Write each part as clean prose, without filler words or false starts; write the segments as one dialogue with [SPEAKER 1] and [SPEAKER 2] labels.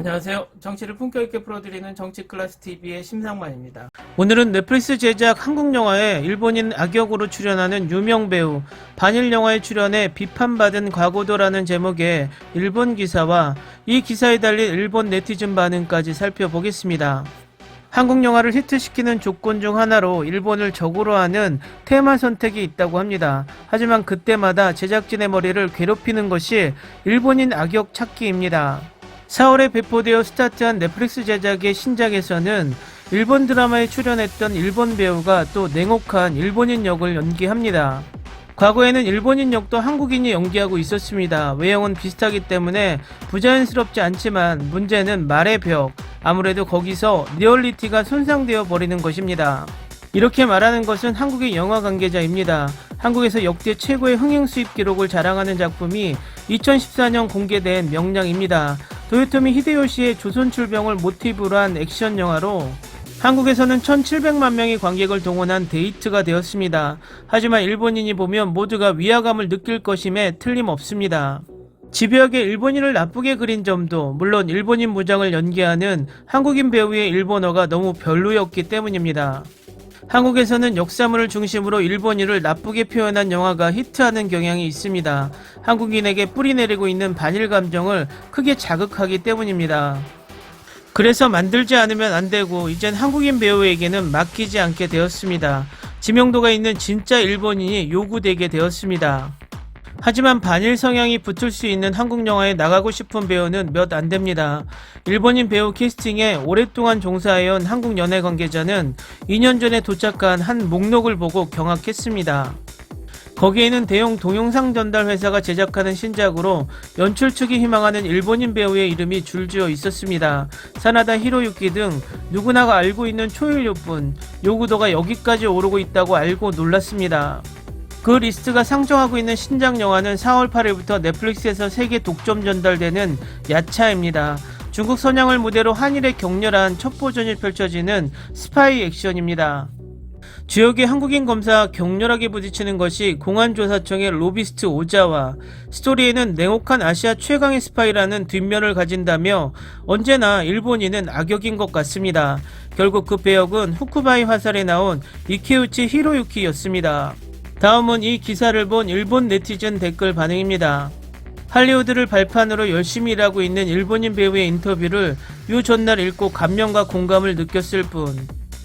[SPEAKER 1] 안녕하세요. 정치를 품격 있게 풀어드리는 정치클래스TV의 심상만입니다. 오늘은 넷플릭스 제작 한국 영화에 일본인 악역으로 출연하는 유명 배우, 반일 영화에 출연해 비판받은 과거도라는 제목의 일본 기사와 이 기사에 달린 일본 네티즌 반응까지 살펴보겠습니다. 한국 영화를 히트시키는 조건 중 하나로 일본을 적으로 하는 테마 선택이 있다고 합니다. 하지만 그때마다 제작진의 머리를 괴롭히는 것이 일본인 악역 찾기입니다. 4월에 배포되어 스타트한 넷플릭스 제작의 신작에서는 일본 드라마에 출연했던 일본 배우가 또 냉혹한 일본인 역을 연기합니다. 과거에는 일본인 역도 한국인이 연기하고 있었습니다. 외형은 비슷하기 때문에 부자연스럽지 않지만 문제는 말의 벽, 아무래도 거기서 리얼리티가 손상되어 버리는 것입니다. 이렇게 말하는 것은 한국의 영화 관계자입니다. 한국에서 역대 최고의 흥행 수입 기록을 자랑하는 작품이 2014년 공개된 명량입니다. 도요토미 히데요시의 조선출병을 모티브로 한 액션 영화로 한국에서는 1700만 명의 관객을 동원한 데이트가 되었습니다. 하지만 일본인이 보면 모두가 위화감을 느낄 것임에 틀림없습니다. 집요하게 일본인을 나쁘게 그린 점도 물론 일본인 무장을 연기하는 한국인 배우의 일본어가 너무 별로였기 때문입니다. 한국에서는 역사물을 중심으로 일본인을 나쁘게 표현한 영화가 히트하는 경향이 있습니다. 한국인에게 뿌리내리고 있는 반일 감정을 크게 자극하기 때문입니다. 그래서 만들지 않으면 안 되고 이젠 한국인 배우에게는 맡기지 않게 되었습니다. 지명도가 있는 진짜 일본인이 요구되게 되었습니다. 하지만 반일 성향이 붙을 수 있는 한국 영화에 나가고 싶은 배우는 몇 안 됩니다. 일본인 배우 캐스팅에 오랫동안 종사해온 한국 연예 관계자는 2년 전에 도착한 한 목록을 보고 경악했습니다. 거기에는 대형 동영상 전달 회사가 제작하는 신작으로 연출 측이 희망하는 일본인 배우의 이름이 줄지어 있었습니다. 사나다 히로유키 등 누구나가 알고 있는 초일요뿐 요구도가 여기까지 오르고 있다고 알고 놀랐습니다. 그 리스트가 상정하고 있는 신작 영화는 4월 8일부터 넷플릭스에서 세계 독점 전달되는 야차입니다. 중국 선양을 무대로 한일의 격렬한 첩보전이 펼쳐지는 스파이 액션입니다. 지역의 한국인 검사와 격렬하게 부딪히는 것이 공안조사청의 로비스트 오자와 스토리에는 냉혹한 아시아 최강의 스파이라는 뒷면을 가진다며 언제나 일본인은 악역인 것 같습니다. 결국 그 배역은 후쿠바이 화살에 나온 이케우치 히로유키였습니다. 다음은 이 기사를 본 일본 네티즌 댓글 반응입니다. 할리우드를 발판으로 열심히 일하고 있는 일본인 배우의 인터뷰를 유 전날 읽고 감명과 공감을 느꼈을 뿐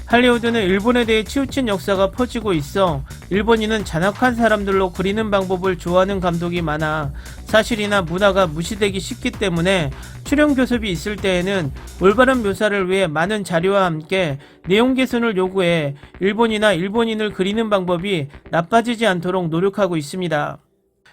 [SPEAKER 1] 할리우드는 일본에 대해 치우친 역사가 퍼지고 있어 일본인은 잔악한 사람들로 그리는 방법을 좋아하는 감독이 많아 사실이나 문화가 무시되기 쉽기 때문에 출연 교섭이 있을 때에는 올바른 묘사를 위해 많은 자료와 함께 내용 개선을 요구해 일본이나 일본인을 그리는 방법이 나빠지지 않도록 노력하고 있습니다.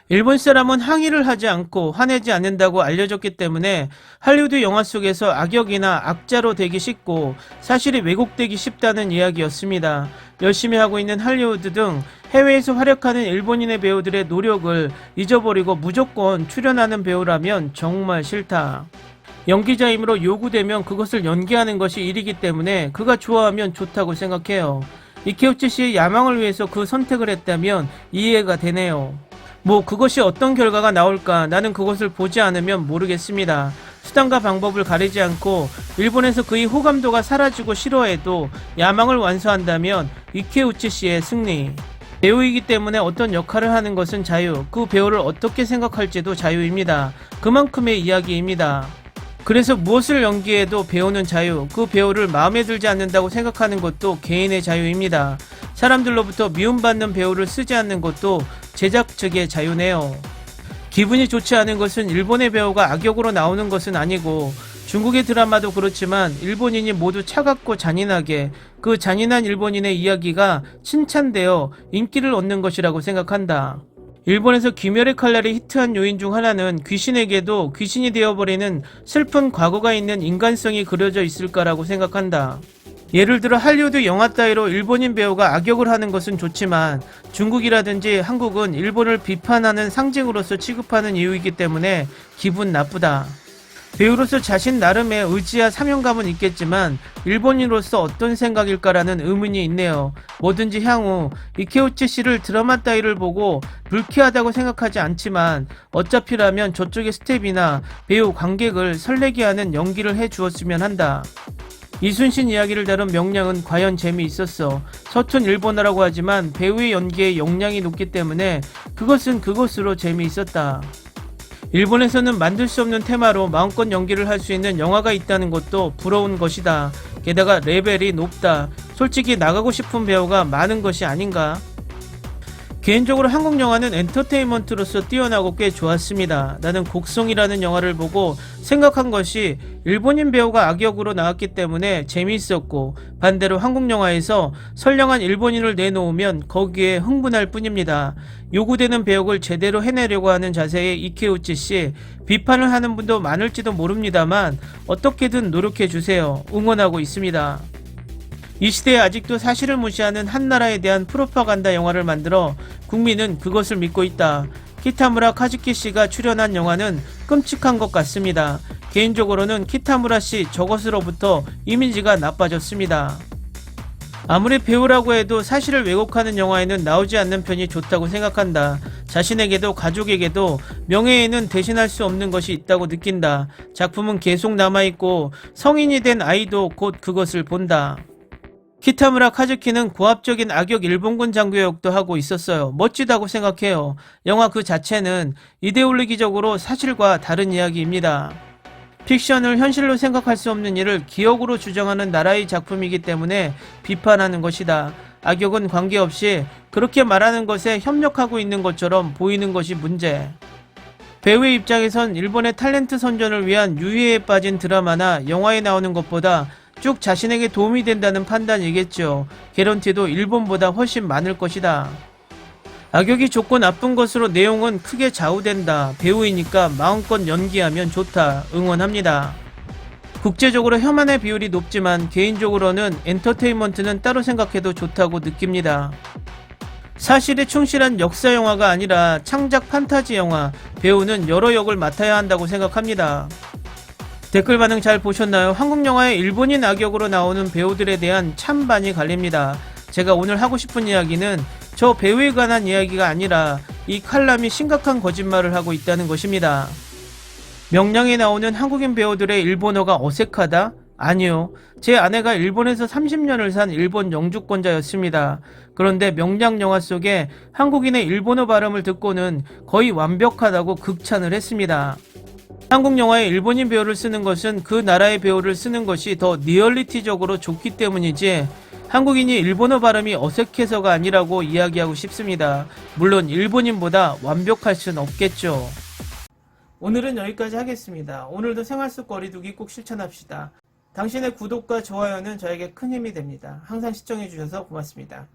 [SPEAKER 1] 일본 사람은 항의를 하지 않고 화내지 않는다고 알려졌기 때문에 할리우드 영화 속에서 악역이나 악자로 되기 쉽고 사실이 왜곡되기 쉽다는 이야기였습니다. 열심히 하고 있는 할리우드 등 해외에서 활약하는 일본인의 배우들의 노력을 잊어버리고 무조건 출연하는 배우라면 정말 싫다. 연기자이므로 요구되면 그것을 연기하는 것이 일이기 때문에 그가 좋아하면 좋다고 생각해요. 이케우치 씨의 야망을 위해서 그 선택을 했다면 이해가 되네요. 그것이 어떤 결과가 나올까 나는 그것을 보지 않으면 모르겠습니다. 수단과 방법을 가리지 않고 일본에서 그의 호감도가 사라지고 싫어해도 야망을 완수한다면 이케우치 씨의 승리. 배우이기 때문에 어떤 역할을 하는 것은 자유, 그 배우를 어떻게 생각할지도 자유입니다. 그만큼의 이야기입니다. 그래서 무엇을 연기해도 배우는 자유, 그 배우를 마음에 들지 않는다고 생각하는 것도 개인의 자유입니다. 사람들로부터 미움받는 배우를 쓰지 않는 것도 제작 측의 자유네요. 기분이 좋지 않은 것은 일본의 배우가 악역으로 나오는 것은 아니고 중국의 드라마도 그렇지만 일본인이 모두 차갑고 잔인하게 그 잔인한 일본인의 이야기가 칭찬되어 인기를 얻는 것이라고 생각한다. 일본에서 귀멸의 칼날이 히트한 요인 중 하나는 귀신에게도 귀신이 되어버리는 슬픈 과거가 있는 인간성이 그려져 있을 거라고 생각한다. 예를 들어 할리우드 영화 따위로 일본인 배우가 악역을 하는 것은 좋지만 중국이라든지 한국은 일본을 비판하는 상징으로서 취급하는 이유이기 때문에 기분 나쁘다. 배우로서 자신 나름의 의지와 사명감은 있겠지만 일본인으로서 어떤 생각일까라는 의문이 있네요. 뭐든지 향후 이케우치 씨를 드라마 따위를 보고 불쾌하다고 생각하지 않지만 어차피라면 저쪽의 스텝이나 배우 관객을 설레게 하는 연기를 해주었으면 한다. 이순신 이야기를 다룬 명량은 과연 재미있었어. 서툰 일본어라고 하지만 배우의 연기에 역량이 높기 때문에 그것은 그것으로 재미있었다. 일본에서는 만들 수 없는 테마로 마음껏 연기를 할 수 있는 영화가 있다는 것도 부러운 것이다. 게다가 레벨이 높다. 솔직히 나가고 싶은 배우가 많은 것이 아닌가? 개인적으로 한국 영화는 엔터테인먼트로서 뛰어나고 꽤 좋았습니다. 나는 곡성이라는 영화를 보고 생각한 것이 일본인 배우가 악역으로 나왔기 때문에 재미있었고, 반대로 한국 영화에서 선량한 일본인을 내놓으면 거기에 흥분할 뿐입니다. 요구되는 배역을 제대로 해내려고 하는 자세의 이케우치 씨, 비판을 하는 분도 많을지도 모릅니다만 어떻게든 노력해주세요. 응원하고 있습니다. 이 시대에 아직도 사실을 무시하는 한 나라에 대한 프로파간다 영화를 만들어 국민은 그것을 믿고 있다. 키타무라 카즈키 씨가 출연한 영화는 끔찍한 것 같습니다. 개인적으로는 키타무라 씨 저것으로부터 이미지가 나빠졌습니다. 아무리 배우라고 해도 사실을 왜곡하는 영화에는 나오지 않는 편이 좋다고 생각한다. 자신에게도 가족에게도 명예에는 대신할 수 없는 것이 있다고 느낀다. 작품은 계속 남아있고 성인이 된 아이도 곧 그것을 본다. 키타무라 카즈키는 고압적인 악역 일본군 장교 역도 하고 있었어요. 멋지다고 생각해요. 영화 그 자체는 이데올로기적으로 사실과 다른 이야기입니다. 픽션을 현실로 생각할 수 없는 일을 기억으로 주장하는 나라의 작품이기 때문에 비판하는 것이다. 악역은 관계없이 그렇게 말하는 것에 협력하고 있는 것처럼 보이는 것이 문제. 배우의 입장에선 일본의 탤런트 선전을 위한 유해에 빠진 드라마나 영화에 나오는 것보다 쭉 자신에게 도움이 된다는 판단이겠죠. 개런티도 일본보다 훨씬 많을 것이다. 악역이 좋고 나쁜 것으로 내용은 크게 좌우된다. 배우이니까 마음껏 연기하면 좋다. 응원합니다. 국제적으로 혐한의 비율이 높지만 개인적으로는 엔터테인먼트는 따로 생각해도 좋다고 느낍니다. 사실에 충실한 역사 영화가 아니라 창작 판타지 영화, 배우는 여러 역을 맡아야 한다고 생각합니다. 댓글 반응 잘 보셨나요? 한국 영화의 일본인 악역으로 나오는 배우들에 대한 찬반이 갈립니다. 제가 오늘 하고 싶은 이야기는 저 배우에 관한 이야기가 아니라 이 칼럼이 심각한 거짓말을 하고 있다는 것입니다. 명량에 나오는 한국인 배우들의 일본어가 어색하다? 아니요. 제 아내가 일본에서 30년을 산 일본 영주권자였습니다. 그런데 명량 영화 속에 한국인의 일본어 발음을 듣고는 거의 완벽하다고 극찬을 했습니다. 한국 영화에 일본인 배우를 쓰는 것은 그 나라의 배우를 쓰는 것이 더 리얼리티적으로 좋기 때문이지 한국인이 일본어 발음이 어색해서가 아니라고 이야기하고 싶습니다. 물론 일본인보다 완벽할 순 없겠죠. 오늘은 여기까지 하겠습니다. 오늘도 생활 속 거리두기 꼭 실천합시다. 당신의 구독과 좋아요는 저에게 큰 힘이 됩니다. 항상 시청해주셔서 고맙습니다.